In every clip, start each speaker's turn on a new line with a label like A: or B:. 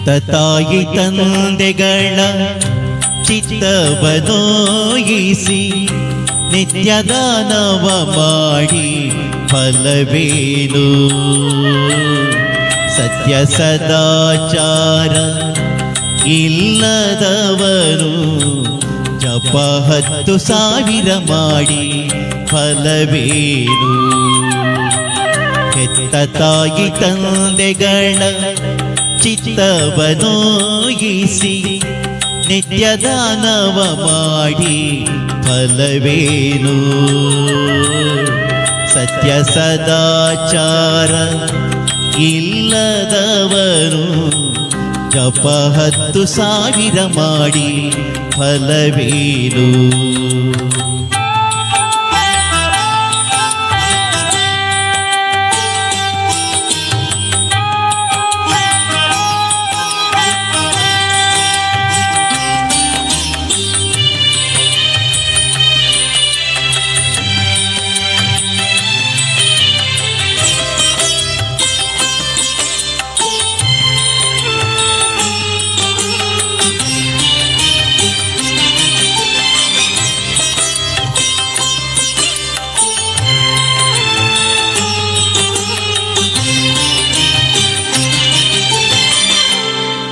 A: ಹೆತ್ತ ತಾಯಿ ತಂದೆಗಳ ಚಿತ್ತವನೋಯಿಸಿ ನಿತ್ಯದಾನವ ಮಾಡಿ ಫಲವೇನು? ಸತ್ಯ ಸದಾಚಾರ ಇಲ್ಲದವನು ಜಪ 10,000 ಮಾಡಿ ಫಲವೇನು? ಹೆತ್ತ ತಾಯಿ ತಂದೆಗಳ ಚಿತ್ತವನೋಯಿಸಿ ನಿತ್ಯದಾನವ ಮಾಡಿ ಫಲವೇನು? ಸತ್ಯ ಸದಾಚಾರ ಇಲ್ಲದವನು ಜಪ 10,000 ಮಾಡಿ ಫಲವೇನು?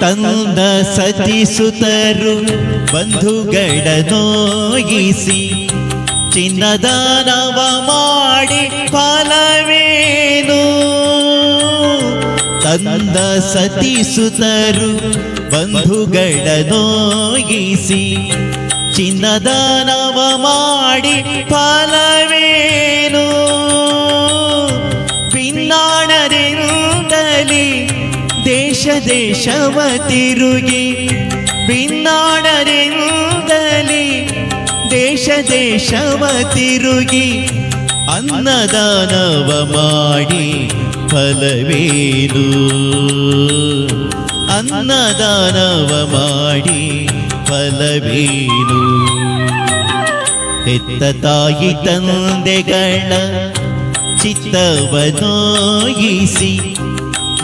A: ತಂದ ಸತಿಸುತರು ಬಂಧುಗಳ ನೋಯಿಸಿ ಚಿನ್ನದಾನವ ಮಾಡಿ ಫಲವೇನು? ತಂದ ಸತಿಸುತರು ಬಂಧುಗಳ ನೋಯಿಸಿ ಚಿನ್ನದಾನವ ಮಾಡಿ ಫಲವೇನು? ಭಿನ್ನಾಣರಿಂದಲಿ ದೇಶ ದೇಶವ ತಿರುಗಿ ಭಿನ್ನಾಣರಿಂದಲಿ ದೇಶ ದೇಶವ ತಿರುಗಿ ಅನ್ನದಾನವ ಮಾಡಿ ಫಲವೇನು? ಅನ್ನದಾನವ ಮಾಡಿ ಫಲವೇನು? ಹೆತ್ತ ತಾಯಿ ತಂದೆಗಳ ಚಿತ್ತವನೋಯಿಸಿ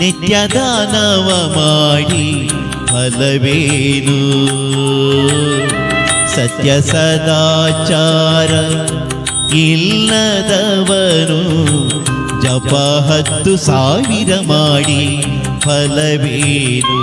A: ನಿತ್ಯದಾನವ ಮಾಡಿ ಫಲವೇನು? ಸತ್ಯ ಸದಾಚಾರ ಇಲ್ಲದವನು ಜಪ 10,000 ಮಾಡಿ ಫಲವೇನು?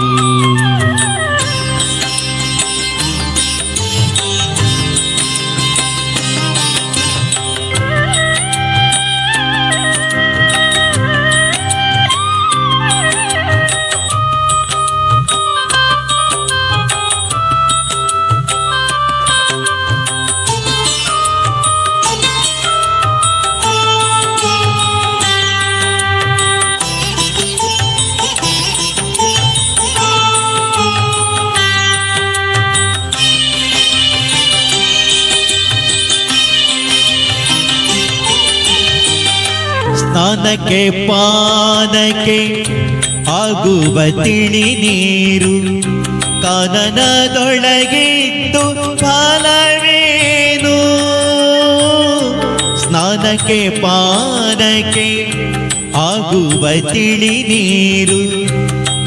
A: ಸ್ನಾನಕ್ಕೆ ಪಾನಕ್ಕೆ ಆಗುವ ತಿಳಿ ನೀರು ಕಾನನದೊಳಗಿದ್ದು ಫಲವೇನು? ಸ್ನಾನಕ್ಕೆ ಪಾನಕ್ಕೆ ಆಗುವ ತಿಳಿ ನೀರು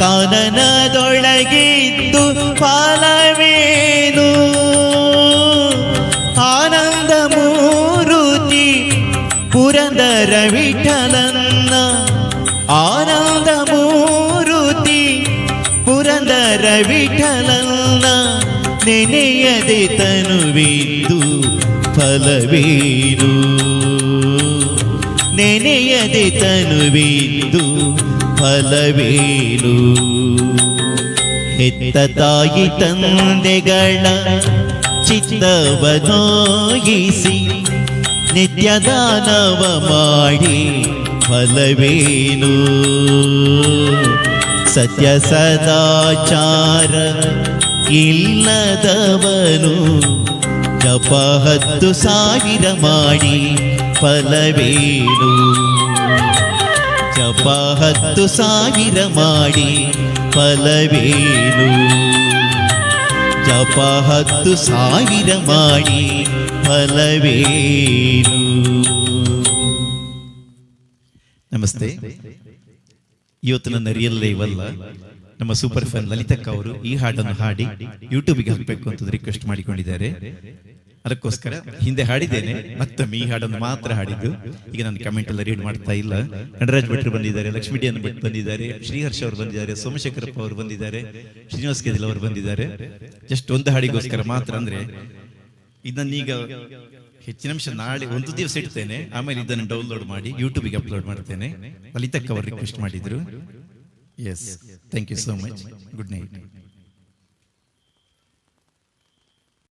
A: ಕಾನನದೊಳಗಿದ್ದು ಫಲವೇನು? ಆನಂದ ಮೂರುತಿ ಪುರಂದರ ವಿಠಲನ್ನ ಆನಂದ ಮೂರುತಿ ಪುರಂದರ ವಿಠಲನ್ನ ನೆನೆಯದೆ ತನುವಿದ್ದು ಫಲವೇನು? ನೆನೆಯದೆ ತನುವಿದ್ದು ಫಲವೇನು? ಹೆತ್ತ ತಾಯಿ ತಂದೆಗಳ ಚಿತ್ತವನೋಯಿಸಿ ನಿತ್ಯದಾನವ ಮಾಡಿ ಫಲವೇನು? ಸತ್ಯ ಸದಾಚಾರ ಇಲ್ಲದವನು ಜಪ 10,000 ಮಾಡಿ ಫಲವೇನು? ಜಪ 10,000 ಮಾಡಿ ಫಲವೇನು? ಜಪ 10,000 ಮಾಡಿ ಫಲವೇನು? ನಮಸ್ತೆ. ಇವತ್ತು ನನ್ನ ರಿಯಲ್ ಲೈವ್ ಅಲ್ಲ,
B: ನಮ್ಮ ಸೂಪರ್ ಫ್ಯಾನ್ ಲಲಿತಕ್ಕ ಅವರು ಈ ಹಾಡನ್ನು ಹಾಡಿ ಯೂಟ್ಯೂಬ್ಗೆ ಹಾಕಬೇಕು ಅಂತ ರಿಕ್ವೆಸ್ಟ್ ಮಾಡಿಕೊಂಡಿದ್ದಾರೆ. ಅದಕ್ಕೋಸ್ಕರ ಹಿಂದೆ ಹಾಡಿದ್ದೇನೆ, ಮತ್ತೊಮ್ಮೆ ಈ ಹಾಡನ್ನು ಮಾತ್ರ ಹಾಡಿದ್ದು. ಈಗ ನಾನು ಕಮೆಂಟ್ ಎಲ್ಲ ರೀಡ್ ಮಾಡ್ತಾ ಇಲ್ಲ. ನಟರಾಜ್ ಭಟ್ರು ಬಂದಿದ್ದಾರೆ, ಲಕ್ಷ್ಮೀ ಡಿ ಭಟ್ ಬಂದಿದ್ದಾರೆ, ಶ್ರೀಹರ್ಷ ಅವರು ಬಂದಿದ್ದಾರೆ, ಸೋಮಶೇಖರಪ್ಪ ಅವರು ಬಂದಿದ್ದಾರೆ, ಶ್ರೀನಿವಾಸ್ ಕೆದಿಲ್ ಅವರು ಬಂದಿದ್ದಾರೆ. ಜಸ್ಟ್ ಒಂದು ಹಾಡಿಗೋಸ್ಕರ ಮಾತ್ರ. ಅಂದ್ರೆ ಇದನ್ನೀಗ ಹೆಚ್ಚಿನ ಅಂಶ ನಾಳೆ ಒಂದು ದಿವಸ ಇಡ್ತೇನೆ, ಆಮೇಲೆ ಇದನ್ನು ಡೌನ್ಲೋಡ್ ಮಾಡಿ ಯೂಟ್ಯೂಬ್ಗೆ ಅಪ್ಲೋಡ್ ಮಾಡ್ತೇನೆ. ಲಲಿತಕ್ಕ ಅವರು ರಿಕ್ವೆಸ್ಟ್ ಮಾಡಿದ್ರು. Yes, thank you so much. Good night.